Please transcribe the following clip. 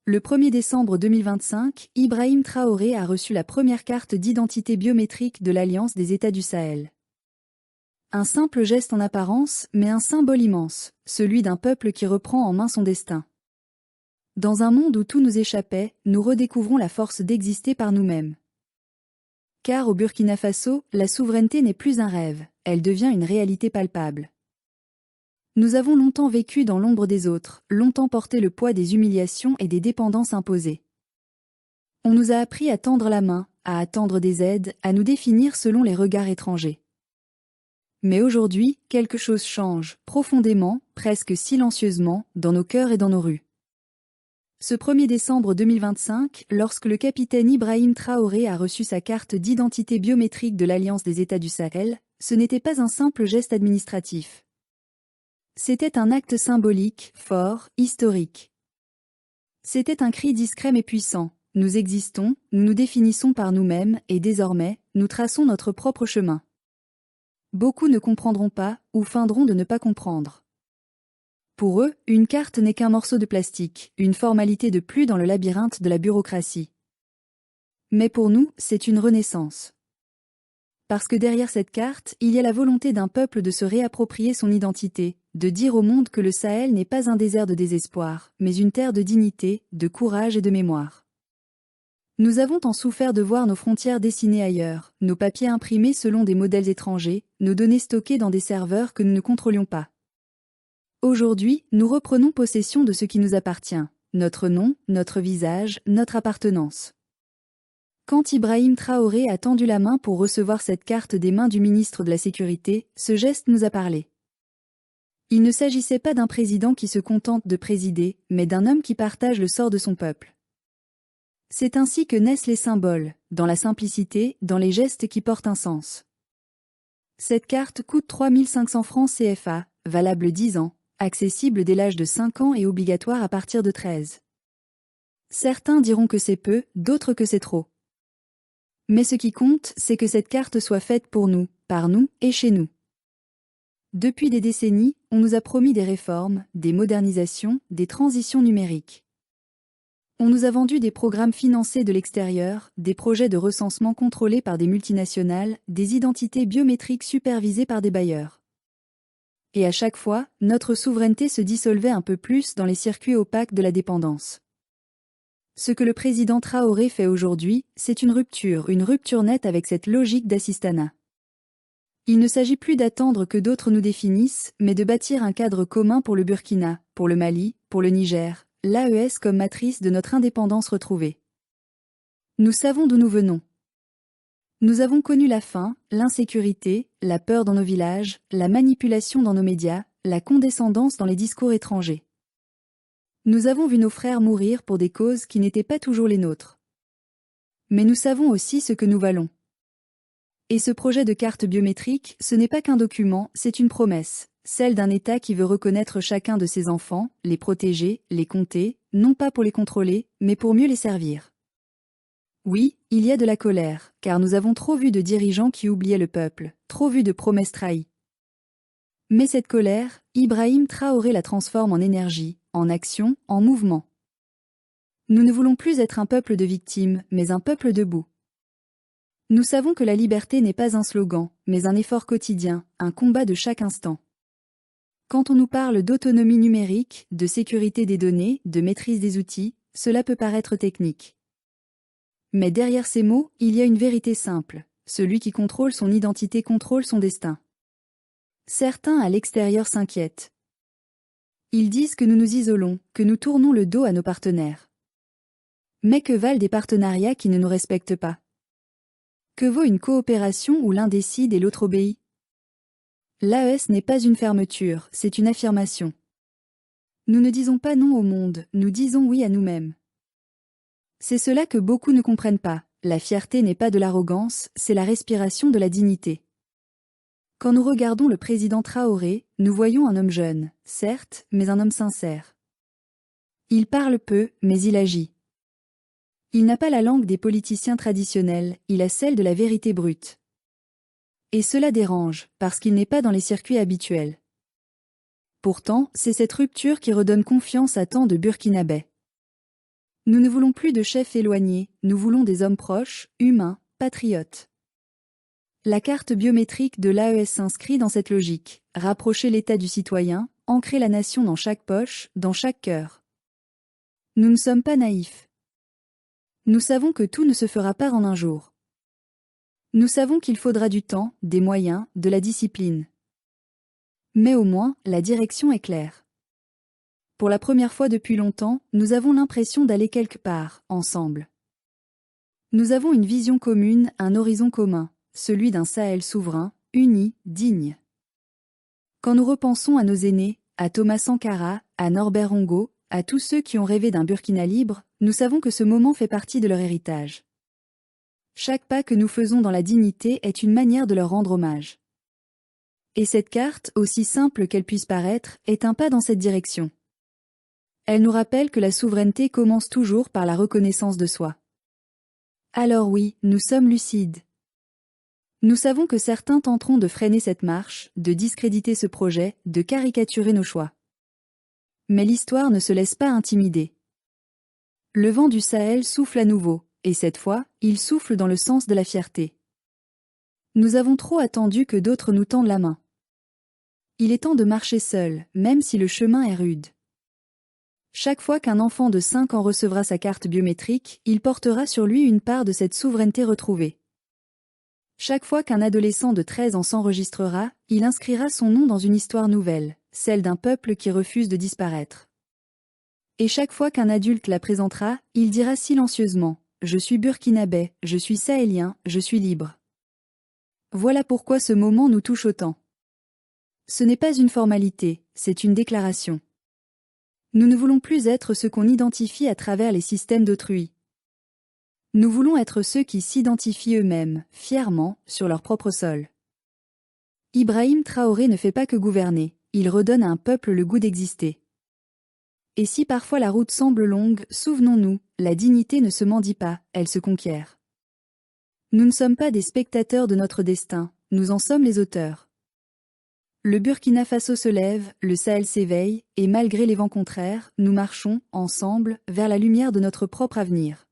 Le 1er décembre 2025, Ibrahim Traoré a reçu la première carte d'identité biométrique de l'Alliance des États du Sahel. Un simple geste en apparence, mais un symbole immense, celui d'un peuple qui reprend en main son destin. Dans un monde où tout nous échappait, nous redécouvrons la force d'exister par nous-mêmes. Car au Burkina Faso, la souveraineté n'est plus un rêve, elle devient une réalité palpable. Nous avons longtemps vécu dans l'ombre des autres, longtemps porté le poids des humiliations et des dépendances imposées. On nous a appris à tendre la main, à attendre des aides, à nous définir selon les regards étrangers. Mais aujourd'hui, quelque chose change, profondément, presque silencieusement, dans nos cœurs et dans nos rues. Ce 1er décembre 2025, lorsque le capitaine Ibrahim Traoré a reçu sa carte d'identité biométrique de l'Alliance des États du Sahel, ce n'était pas un simple geste administratif. C'était un acte symbolique, fort, historique. C'était un cri discret mais puissant. Nous existons, nous nous définissons par nous-mêmes et désormais, nous traçons notre propre chemin. Beaucoup ne comprendront pas ou feindront de ne pas comprendre. Pour eux, une carte n'est qu'un morceau de plastique, une formalité de plus dans le labyrinthe de la bureaucratie. Mais pour nous, c'est une renaissance. Parce que derrière cette carte, il y a la volonté d'un peuple de se réapproprier son identité, de dire au monde que le Sahel n'est pas un désert de désespoir, mais une terre de dignité, de courage et de mémoire. Nous avons tant souffert de voir nos frontières dessinées ailleurs, nos papiers imprimés selon des modèles étrangers, nos données stockées dans des serveurs que nous ne contrôlions pas. Aujourd'hui, nous reprenons possession de ce qui nous appartient, notre nom, notre visage, notre appartenance. Quand Ibrahim Traoré a tendu la main pour recevoir cette carte des mains du ministre de la Sécurité, ce geste nous a parlé. Il ne s'agissait pas d'un président qui se contente de présider, mais d'un homme qui partage le sort de son peuple. C'est ainsi que naissent les symboles, dans la simplicité, dans les gestes qui portent un sens. Cette carte coûte 3 500 francs CFA, valable 10 ans, accessible dès l'âge de 5 ans et obligatoire à partir de 13. Certains diront que c'est peu, d'autres que c'est trop. Mais ce qui compte, c'est que cette carte soit faite pour nous, par nous et chez nous. Depuis des décennies, on nous a promis des réformes, des modernisations, des transitions numériques. On nous a vendu des programmes financés de l'extérieur, des projets de recensement contrôlés par des multinationales, des identités biométriques supervisées par des bailleurs. Et à chaque fois, notre souveraineté se dissolvait un peu plus dans les circuits opaques de la dépendance. Ce que le président Traoré fait aujourd'hui, c'est une rupture nette avec cette logique d'assistanat. Il ne s'agit plus d'attendre que d'autres nous définissent, mais de bâtir un cadre commun pour le Burkina, pour le Mali, pour le Niger, l'AES comme matrice de notre indépendance retrouvée. Nous savons d'où nous venons. Nous avons connu la faim, l'insécurité, la peur dans nos villages, la manipulation dans nos médias, la condescendance dans les discours étrangers. Nous avons vu nos frères mourir pour des causes qui n'étaient pas toujours les nôtres. Mais nous savons aussi ce que nous valons. Et ce projet de carte biométrique, ce n'est pas qu'un document, c'est une promesse, celle d'un État qui veut reconnaître chacun de ses enfants, les protéger, les compter, non pas pour les contrôler, mais pour mieux les servir. Oui, il y a de la colère, car nous avons trop vu de dirigeants qui oubliaient le peuple, trop vu de promesses trahies. Mais cette colère, Ibrahim Traoré la transforme en énergie, en action, en mouvement. Nous ne voulons plus être un peuple de victimes, mais un peuple debout. Nous savons que la liberté n'est pas un slogan, mais un effort quotidien, un combat de chaque instant. Quand on nous parle d'autonomie numérique, de sécurité des données, de maîtrise des outils, cela peut paraître technique. Mais derrière ces mots, il y a une vérité simple. Celui qui contrôle son identité contrôle son destin. Certains à l'extérieur s'inquiètent. Ils disent que nous nous isolons, que nous tournons le dos à nos partenaires. Mais que valent des partenariats qui ne nous respectent pas? Que vaut une coopération où l'un décide et l'autre obéit? L'AES n'est pas une fermeture, c'est une affirmation. Nous ne disons pas non au monde, nous disons oui à nous-mêmes. C'est cela que beaucoup ne comprennent pas. La fierté n'est pas de l'arrogance, c'est la respiration de la dignité. Quand nous regardons le président Traoré, nous voyons un homme jeune, certes, mais un homme sincère. Il parle peu, mais il agit. Il n'a pas la langue des politiciens traditionnels, il a celle de la vérité brute. Et cela dérange, parce qu'il n'est pas dans les circuits habituels. Pourtant, c'est cette rupture qui redonne confiance à tant de Burkinabés. Nous ne voulons plus de chefs éloignés, nous voulons des hommes proches, humains, patriotes. La carte biométrique de l'AES s'inscrit dans cette logique, rapprocher l'État du citoyen, ancrer la nation dans chaque poche, dans chaque cœur. Nous ne sommes pas naïfs. Nous savons que tout ne se fera pas en un jour. Nous savons qu'il faudra du temps, des moyens, de la discipline. Mais au moins, la direction est claire. Pour la première fois depuis longtemps, nous avons l'impression d'aller quelque part, ensemble. Nous avons une vision commune, un horizon commun, celui d'un Sahel souverain, uni, digne. Quand nous repensons à nos aînés, à Thomas Sankara, à Norbert Ongo, à tous ceux qui ont rêvé d'un Burkina libre, nous savons que ce moment fait partie de leur héritage. Chaque pas que nous faisons dans la dignité est une manière de leur rendre hommage. Et cette carte, aussi simple qu'elle puisse paraître, est un pas dans cette direction. Elle nous rappelle que la souveraineté commence toujours par la reconnaissance de soi. Alors oui, nous sommes lucides. Nous savons que certains tenteront de freiner cette marche, de discréditer ce projet, de caricaturer nos choix. Mais l'histoire ne se laisse pas intimider. Le vent du Sahel souffle à nouveau, et cette fois, il souffle dans le sens de la fierté. Nous avons trop attendu que d'autres nous tendent la main. Il est temps de marcher seul, même si le chemin est rude. Chaque fois qu'un enfant de 5 ans recevra sa carte biométrique, il portera sur lui une part de cette souveraineté retrouvée. Chaque fois qu'un adolescent de 13 ans s'enregistrera, il inscrira son nom dans une histoire nouvelle, celle d'un peuple qui refuse de disparaître. Et chaque fois qu'un adulte la présentera, il dira silencieusement « Je suis burkinabé, je suis sahélien, je suis libre ». Voilà pourquoi ce moment nous touche autant. Ce n'est pas une formalité, c'est une déclaration. Nous ne voulons plus être ce qu'on identifie à travers les systèmes d'autrui. Nous voulons être ceux qui s'identifient eux-mêmes, fièrement, sur leur propre sol. Ibrahim Traoré ne fait pas que gouverner, il redonne à un peuple le goût d'exister. Et si parfois la route semble longue, souvenons-nous, la dignité ne se mendie pas, elle se conquiert. Nous ne sommes pas des spectateurs de notre destin, nous en sommes les auteurs. Le Burkina Faso se lève, le Sahel s'éveille, et malgré les vents contraires, nous marchons, ensemble, vers la lumière de notre propre avenir.